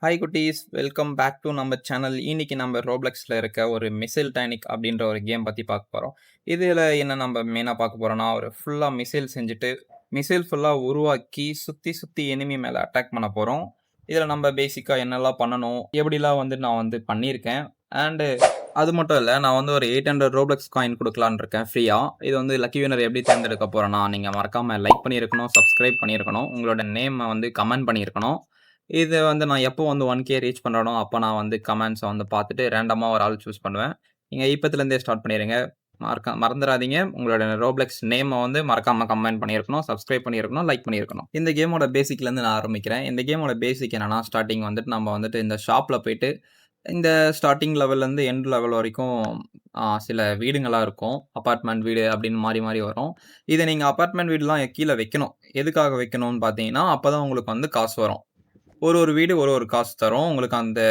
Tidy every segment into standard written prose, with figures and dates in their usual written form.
Hi குட்டீஸ், welcome back to நம்ம channel. இன்னைக்கு நம்ம ரோப்ளக்ஸில் இருக்க ஒரு மிசைல் டைனிக் அப்படின்ற ஒரு கேம் பற்றி பார்க்க போகிறோம். இதில் என்ன நம்ம மெயினாக பார்க்க போகிறோம்னா, ஒரு ஃபுல்லாக மிசைல் செஞ்சுட்டு மிசைல் ஃபுல்லாக உருவாக்கி சுற்றி சுற்றி எனிமி மேலே அட்டாக் பண்ண போகிறோம். இதில் நம்ம பேசிக்காக என்னெல்லாம் பண்ணணும், எப்படிலாம் நான் பண்ணியிருக்கேன். அண்டு அது மட்டும் இல்லை, நான் ஒரு 800 ரோப்ளக்ஸ் காயின் கொடுக்கலான்னு இருக்கேன் ஃப்ரீயாக. இது லக்கி வினர் எப்படி தேர்ந்தெடுக்க போகிறேன்னா, நீங்கள் மறக்காமல் லைக் பண்ணியிருக்கணும், சப்ஸ்கிரைப் பண்ணியிருக்கணும், உங்களோட நேமை கமெண்ட் பண்ணியிருக்கணும். இது நான் எப்போ 1K ரீச் பண்றேனோ, அப்ப நான் கமெண்ட்ஸ பார்த்துட்டு ரேண்டமா ஒரு ஆள் சூஸ் பண்ணுவேன். நீங்க இப்பத்துலேருந்தே ஸ்டார்ட் பண்ணிருங்க. மறந்துறாதீங்க. உங்களோட ரோப்ளக்ஸ் நேம மறக்காம கமெண்ட் பண்ணியிருக்கணும், சப்ஸ்கிரைப் பண்ணியிருக்கணும், லைக் பண்ணியிருக்கணும். இந்த கேமோட பேசிக்லேருந்து நான் ஆரம்பிக்கிறேன். இந்த கேமோட பேசிக் என்னன்னா, ஸ்டார்ட்டிங் நம்ம இந்த ஷாப்ல போயிட்டு, இந்த ஸ்டார்ட்டிங் லெவல்லேருந்து எண்ட் லெவல் வரைக்கும் சில வீடுங்களா இருக்கும். அபார்ட்மெண்ட் வீடு அப்படின்னு மாறி மாறி வரும். இத நீங்க அபார்ட்மெண்ட் வீடுலாம் கீழ வைக்கணும். எதுக்காக வைக்கணும்னு பார்த்தீங்கன்னா, அப்பதான் உங்களுக்கு காசு வரும். ஒரு வீடு ஒரு காசு தரும். உங்களுக்கு அந்த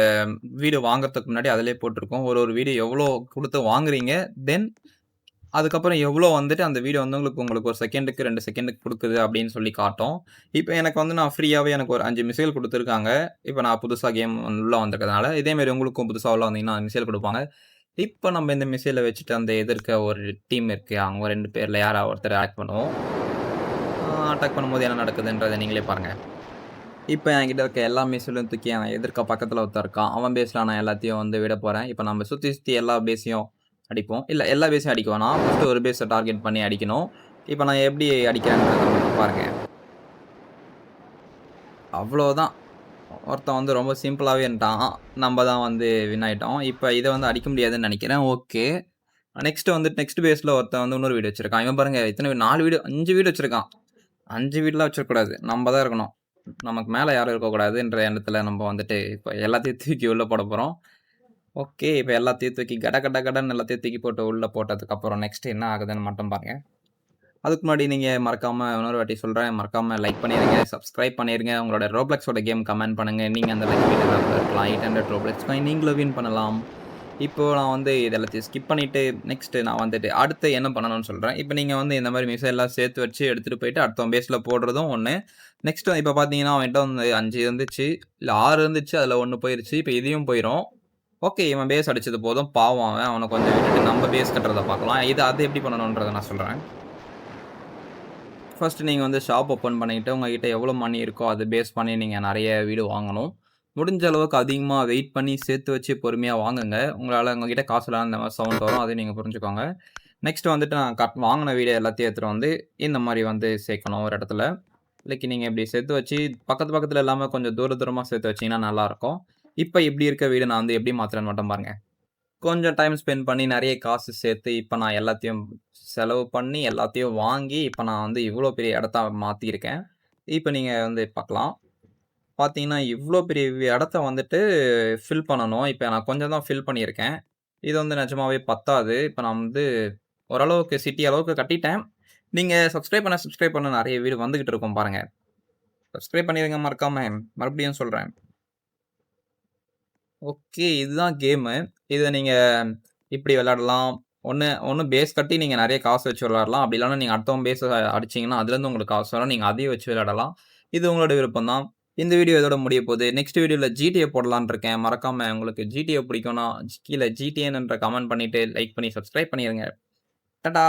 வீடு வாங்குறதுக்கு முன்னாடி அதிலேயே போட்டிருக்கும். ஒரு வீடு எவ்வளோ குடுத்து வாங்குறீங்க. தென் அதுக்கப்புறம் எவ்வளோ அந்த வீடு உங்களுக்கு 1 செகண்டுக்கு 2 செகண்டுக்கு குடுக்குது அப்படின்னு சொல்லி காட்டும். இப்ப எனக்கு நான் ஃப்ரீயாவே எனக்கு ஒரு 5 மிசைல் குடுத்துருக்காங்க. இப்ப நான் புதுசா கேம் உள்ள வந்திருக்கிறதுனால, இதே மாரி உங்களுக்கும் புதுசா உள்ள வந்தீங்கன்னா மிசைல் குடுப்பாங்க. இப்ப நம்ம இந்த மிசைல வச்சுட்டு அந்த எதிர்க்க ஒரு டீம் இருக்கு. அவங்க 2 பேர்ல யாரா ஒருத்தர அட்டாக் பண்ணுவோம். அட்டாக் பண்ணும்போது என்ன நடக்குதுன்றத நீங்களே பாருங்க. இப்ப என்கிட்ட இருக்க எல்லா மிசைலும் தூக்கி என் எதிர்க்க பக்கத்துல ஒருத்தன் இருக்கான். அவன் பேஸ்ல நான் எல்லாத்தையும் விட போறேன். இப்ப நம்ம சுத்தி சுத்தி எல்லா பேஸையும் அடிப்போம். இல்ல எல்லா பேஸையும் அடிக்க வேணாம். ஃபர்ஸ்ட் ஒரு பேஸ டார்கெட் பண்ணி அடிக்கணும். இப்ப நான் எப்படி அடிக்கிறேன்றத மட்டும் பாருங்க. அவ்வளோதான். ஒருத்தன் ரொம்ப சிம்பிளாவே இருந்துட்டான். நம்ம தான் வின் ஆயிட்டோம். இப்ப இத அடிக்க முடியாதுன்னு நெனைக்கிறேன். ஓகே. நெக்ஸ்ட் பேஸ்ல ஒருத்தன் இன்னொரு வீடு வச்சிருக்கான். இவன் பாருங்க எத்தன 4 வீடு 5 வீடு வச்சிருக்கான். 5 வீடுலாம் வச்சிருக்கக்கூடாது. நம்ம தான் இருக்கணும். நமக்கு மேல யாரும் இருக்கக்கூடாதுன்ற எண்ணத்துல நம்ம இப்ப எல்லாத்தையும் தூக்கி உள்ள போடப் போறோம். ஓகே. இப்ப எல்லாத்தையும் தூக்கி கடன்னு எல்லாத்தையும் தூக்கி போட்டு உள்ள போட்டதுக்கப்புறம் நெக்ஸ்ட் என்ன ஆகுதுன்னு மட்டும் பாருங்க. அதுக்கு முன்னாடி நீங்க மறக்காம இன்னொரு வாட்டி சொல்றேன். மறக்காம லைக் பண்ணிருங்க, சப்ஸ்கிரைப் பண்ணிருங்க. உங்களோட ரோப்ளக்ஸோட கேம் கமெண்ட் பண்ணுங்க. நீங்க அந்த லக்கி வின்னரா இருக்கலாம். 800 ரோப்ளக்ஸ் காயின் நீங்களும் வின் பண்ணலாம். இப்போ நான் இது எல்லாத்தையும் ஸ்கிப் பண்ணிட்டு நெக்ஸ்ட் நான் அடுத்து என்ன பண்ணணும்னு சொல்றேன். இப்ப நீங்க இந்த மாரி மிசைல்லாம் சேர்த்து வச்சு எடுத்துட்டு போயிட்டு அடுத்தவன் பேஸ்ல போடுறதும் ஒண்ணு. நெக்ஸ்ட் இப்ப பார்த்தீங்கன்னா, அவன்ட்ட 5 இருந்துச்சு. இல்ல 6 இருந்துச்சு. அதுல 1 போயிருச்சு. இப்ப இதையும் போயிரும். ஓகே. இவன் பேஸ் அடிச்சது போதும். பாவம் அவன். அவன கொஞ்சம் விட்டுட்டு நம்ம பேஸ் கட்டுறத பார்க்கலாம். அது எப்படி பண்ணணும்ன்றத நான் சொல்றேன். ஃபர்ஸ்ட் நீங்க ஷாப் ஓப்பன் பண்ணிட்டு, உங்ககிட்ட எவ்வளோ மணி இருக்கோ அத பேஸ் பண்ணி நீங்க நெறைய வீடு வாங்கணும். முடிஞ்ச அளவுக்கு அதிகமா வெயிட் பண்ணி சேர்த்து வச்சு பொறுமையா வாங்குங்க. உங்ககிட்ட காசு இல்லாம இந்த மாரி சவுண்ட் வரும். அதையும் நீங்க புரிஞ்சுக்கோங்க. நெக்ஸ்ட் நான் வாங்குன வீடு எல்லாத்தையும் எடுத்துட்டு இந்த மாரி சேர்க்கணும் ஒரு இடத்துல. லைக் நீங்க இப்படி சேர்த்து வச்சு பக்கத்துல இல்லாம கொஞ்சம் தூரமா சேர்த்து வச்சீங்கன்னா நல்லாருக்கும். இப்ப இப்படி இருக்க வீட நான் எப்படி மாத்துறேன்னு மட்டும் பாருங்க. கொஞ்சம் டைம் ஸ்பெண்ட் பண்ணி நெறைய காசு சேர்த்து, இப்ப நான் எல்லாத்தையும் செலவு பண்ணி, எல்லாத்தையும் வாங்கி, இப்ப நான் இவ்ளோ பெரிய இடத்த மாத்தியிருக்கேன். இப்ப நீங்க பார்க்கலாம். பார்த்தீங்கன்னா, இவ்ளோ பெரிய இடத்த ஃபில் பண்ணணும். இப்ப நான் கொஞ்சம் தான் ஃபில் பண்ணியிருக்கேன். இது நிஜமாவே பத்தாது. இப்ப நான் ஓரளவுக்கு சிட்டி அளவுக்கு கட்டிட்டேன். நீங்க சப்ஸ்கிரைப் பண்ண நெறைய வீடு வந்துகிட்டு இருக்கும் பாருங்க. சப்ஸ்கிரைப் பண்ணிருங்க மறக்காம. மறுபடியும் சொல்றேன். ஓகே. இதுதான் கேமு. இத நீங்க இப்படி விளையாடலாம். ஒண்ணு பேஸ் கட்டி நீங்க நெறைய காசு வச்சு விளையாடலாம். அப்படி இல்லன்னா நீங்க அடுத்தவன் பேஸ அடிச்சீங்கன்னா, அதுலருந்து உங்களுக்கு காசு வரும். நீங்க அதையும் வச்சு விளையாடலாம். இது உங்களோட விருப்பம் தான். இந்த வீடியோ இதோட முடிய போது. நெக்ஸ்ட் வீடியோல GTA போடலான்னு இருக்கேன். மறக்காம உங்களுக்கு GTA பிடிக்கும்னா, கீழ GTN என்ற கமெண்ட் பண்ணிட்டு, லைக் பண்ணி சப்ஸ்கிரைப் பண்ணிருங்க. டாடா!